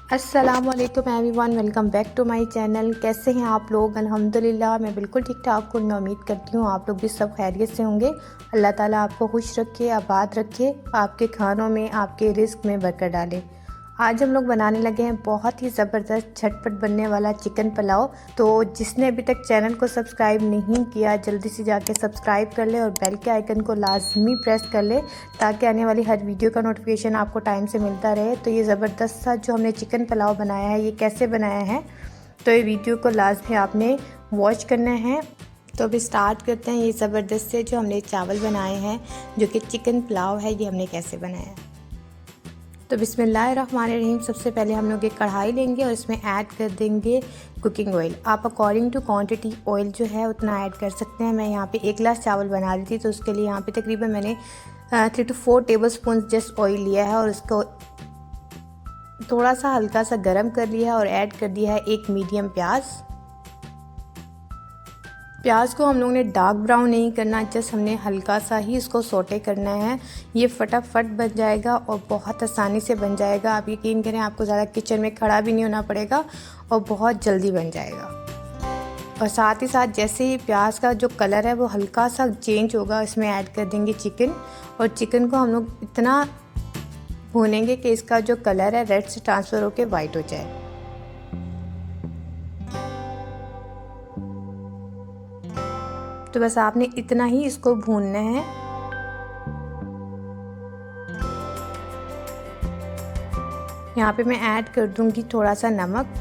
अस्सलामुअलैकुम everyone, welcome back to my channel. कैसे हैं आप लोग? अल्हम्दुलिल्लाह मैं बिल्कुल ठीक ठाक हूँ। मैं उम्मीद करती हूँ आप लोग भी सब खैरियत से होंगे। अल्लाह ताला आपको खुश रखे, आबाद रखे, आपके खानों में, आपके रिस्क में बरकत डाले। आज हम लोग बनाने लगे हैं बहुत ही ज़बरदस्त झटपट बनने वाला चिकन पुलाव। तो जिसने अभी तक चैनल को सब्सक्राइब नहीं किया जल्दी से जाके सब्सक्राइब कर ले और बेल के आइकन को लाजमी प्रेस कर ले ताकि आने वाली हर वीडियो का नोटिफिकेशन आपको टाइम से मिलता रहे। तो ये ज़बरदस्त सा जो हमने चिकन पुलाव बनाया है ये कैसे बनाया है, तो ये वीडियो को लाजमी आपने वॉच करना है। तो अभी स्टार्ट करते हैं। ये ज़बरदस्त से जो हमने चावल बनाए हैं जो कि चिकन पुलाव है, ये हमने कैसे बनाया है। तो बिस्मिल्लाहिर्रहमानिर्रहीम। सबसे पहले हम लोग एक कढ़ाई लेंगे और इसमें ऐड कर देंगे कुकिंग ऑयल। आप अकॉर्डिंग टू क्वांटिटी ऑयल जो है उतना ऐड कर सकते हैं। मैं यहाँ पे 1 गिलास चावल बना रही थी तो उसके लिए यहाँ पे तकरीबन मैंने 3 to 4 table spoon just oil लिया है और इसको थोड़ा सा हल्का सा गर्म कर लिया है और ऐड कर दिया है एक मीडियम प्याज को हम लोग ने डार्क ब्राउन नहीं करना, जस्ट हमने हल्का सा ही इसको सोटे करना है। ये फटाफट बन जाएगा और बहुत आसानी से बन जाएगा। आप यकीन करें, आपको ज़्यादा किचन में खड़ा भी नहीं होना पड़ेगा और बहुत जल्दी बन जाएगा। और साथ ही साथ जैसे ही प्याज का जो कलर है वो हल्का सा चेंज होगा, इसमें ऐड कर देंगे चिकन। और चिकन को हम लोग इतना भूनेंगे कि इसका जो कलर है रेड से ट्रांसफ़र होकर वाइट हो जाए। तो बस आपने इतना ही इसको भूनना है। यहाँ पे मैं ऐड कर दूंगी थोड़ा सा नमक।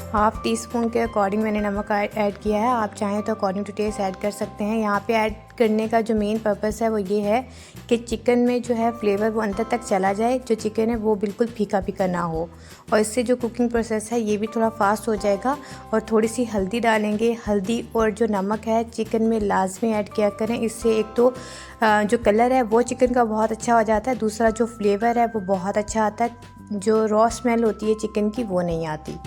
हाफ़ टी स्पून के अकॉर्डिंग मैंने नमक ऐड किया है। आप चाहें तो अकॉर्डिंग टू टेस्ट ऐड कर सकते हैं। यहाँ पे ऐड करने का जो मेन पर्पस है वो ये है कि चिकन में जो है फ्लेवर वो अंदर तक चला जाए, जो चिकन है वो बिल्कुल फीका फीका ना हो। और इससे जो कुकिंग प्रोसेस है ये भी थोड़ा फास्ट हो जाएगा। और थोड़ी सी हल्दी डालेंगे। हल्दी और जो नमक है चिकन में लाजमी ऐड किया करें। इससे एक तो जो कलर है वो चिकन का बहुत अच्छा हो जाता है, दूसरा जो फ्लेवर है वो बहुत अच्छा आता है। जो रॉ स्मेल होती है चिकन की वो नहीं आती।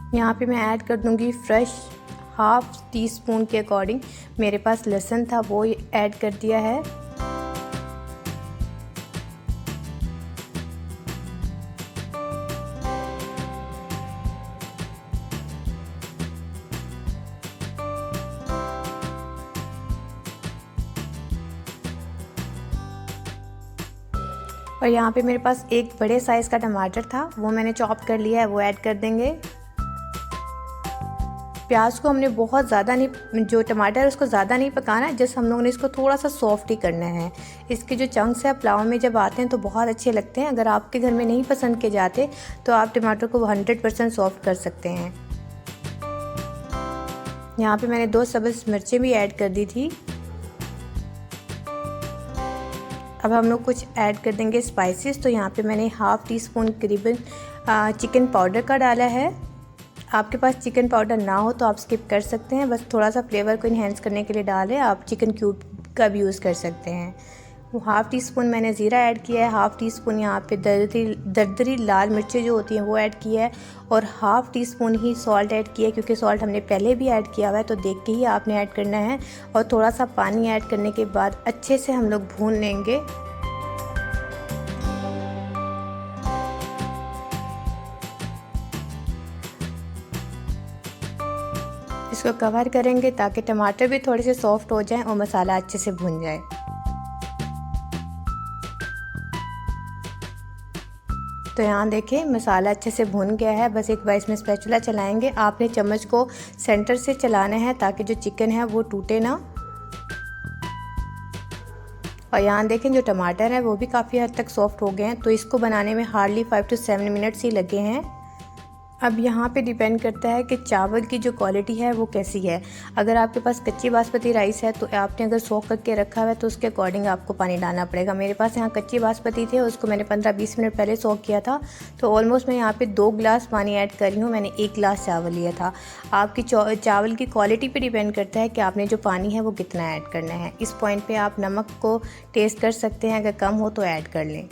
यहाँ पे मैं ऐड कर दूँगी फ्रेश हाफ़ टी स्पून के अकॉर्डिंग। मेरे पास लहसुन था वो ऐड कर दिया है। और यहाँ पे मेरे पास एक बड़े साइज़ का टमाटर था, वो मैंने चॉप कर लिया है, वो ऐड कर देंगे। प्याज को हमने बहुत ज़्यादा नहीं, जो टमाटर है उसको ज़्यादा नहीं पकाना है, जस्ट हम लोगों ने इसको थोड़ा सा सॉफ्ट ही करना है। इसके जो चंक्स है पुलाव में जब आते हैं तो बहुत अच्छे लगते हैं। अगर आपके घर में नहीं पसंद किए जाते तो आप टमाटर को 100% सॉफ्ट कर सकते हैं। यहाँ पे मैंने 2 सब्ज़ मिर्चें भी ऐड कर दी थी। अब हम लोग कुछ ऐड कर देंगे स्पाइसेस। तो यहाँ पे मैंने हाफ़ टी स्पून करीबन चिकन पाउडर का डाला है। आपके पास चिकन पाउडर ना हो तो आप स्किप कर सकते हैं, बस थोड़ा सा फ्लेवर को इन्हेंस करने के लिए डालें। आप चिकन क्यूब का भी यूज़ कर सकते हैं। वो हाफ़ टी स्पून मैंने ज़ीरा ऐड किया है। हाफ़ टी स्पून यहाँ पे दरदरी लाल मिर्चें जो होती हैं वो ऐड किया है। और हाफ़ टी स्पून ही सॉल्ट ऐड किया है, क्योंकि सॉल्ट हमने पहले भी ऐड किया हुआ है, तो देख के ही आपने ऐड करना है। और थोड़ा सा पानी ऐड करने के बाद अच्छे से हम लोग भून लेंगे। इसको कवर करेंगे ताकि टमाटर भी थोड़े से सॉफ्ट हो जाएं और मसाला अच्छे से भुन जाए। तो यहाँ देखें मसाला अच्छे से भुन गया है। बस एक बार इसमें स्पैचुला चलाएंगे। आपने चम्मच को सेंटर से चलाना है ताकि जो चिकन है वो टूटे ना। और यहाँ देखें जो टमाटर है वो भी काफ़ी हद तक सॉफ्ट हो गए हैं। तो इसको बनाने में हार्डली 5 to 7 मिनट्स ही लगे हैं। अब यहाँ पे डिपेंड करता है कि चावल की जो क्वालिटी है वो कैसी है। अगर आपके पास कच्ची बासमती राइस है तो आपने अगर सोख करके रखा हुआ है तो उसके अकॉर्डिंग आपको पानी डालना पड़ेगा। मेरे पास यहाँ कच्ची बासमती थे, उसको मैंने 15-20 मिनट पहले सोख किया था। तो ऑलमोस्ट मैं यहाँ पे 2 गिलास पानी ऐड कर रही हूँ। मैंने 1 गिलास चावल लिया था। आपकी चावल की क्वालिटी पर डिपेंड करता है कि आपने जो पानी है वो कितना ऐड करना है। इस पॉइंट पर आप नमक को टेस्ट कर सकते हैं, अगर कम हो तो ऐड कर लें।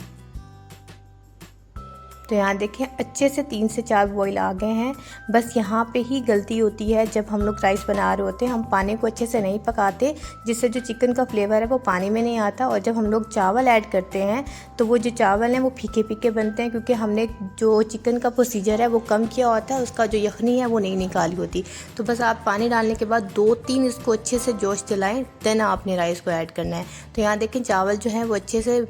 तो यहाँ देखें अच्छे से 3 से 4 बॉईल आ गए हैं। बस यहाँ पे ही गलती होती है, जब हम लोग राइस बना रहे होते हैं हम पानी को अच्छे से नहीं पकाते, जिससे जो चिकन का फ्लेवर है वो पानी में नहीं आता। और जब हम लोग चावल ऐड करते हैं तो वो जो चावल हैं वो फीके फीके बनते हैं, क्योंकि हमने जो चिकन का प्रोसीजर है वो कम किया होता है, उसका जो यखनी है वो नहीं निकाली होती। तो बस आप पानी डालने के बाद 2-3 इसको अच्छे से जोश दिलाएँ, देन आपने राइस को ऐड करना है। तो यहाँ देखें चावल जो है वो अच्छे से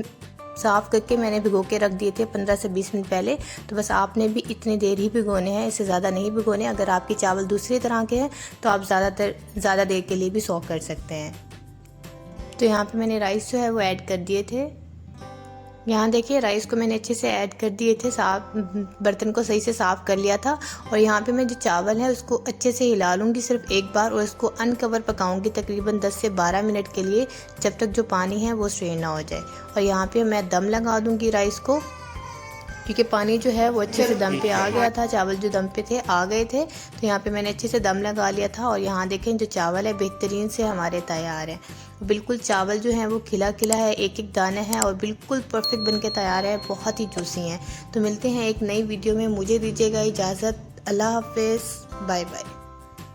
साफ़ करके मैंने भिगो के रख दिए थे 15 से 20 मिनट पहले। तो बस आपने भी इतनी देर ही भिगोने हैं, इससे ज़्यादा नहीं भिगोने। अगर आपके चावल दूसरी तरह के हैं तो आप ज़्यादा देर के लिए भी सॉक कर सकते हैं। तो यहाँ पे मैंने राइस जो है वो ऐड कर दिए थे। यहाँ देखिए राइस को मैंने अच्छे से ऐड कर दिए थे, साफ बर्तन को सही से साफ़ कर लिया था। और यहाँ पे मैं जो चावल है उसको अच्छे से हिला लूँगी सिर्फ एक बार, और इसको अनकवर पकाऊंगी तकरीबन 10 से 12 मिनट के लिए, जब तक जो पानी है वो स्ट्रेन ना हो जाए। और यहाँ पे मैं दम लगा दूँगी राइस को, क्योंकि पानी जो है वो अच्छे से दम पे आ गया था, चावल जो दम पे थे आ गए थे। तो यहाँ पे मैंने अच्छे से दम लगा लिया था। और यहाँ देखें जो चावल है बेहतरीन से हमारे तैयार हैं। बिल्कुल चावल जो है वो खिला खिला है, एक एक दाना है और बिल्कुल परफेक्ट बन के तैयार है, बहुत ही जूसी हैं। तो मिलते हैं एक नई वीडियो में, मुझे दीजिएगा इजाज़त। अल्लाह हाफिज़, बाय बाय।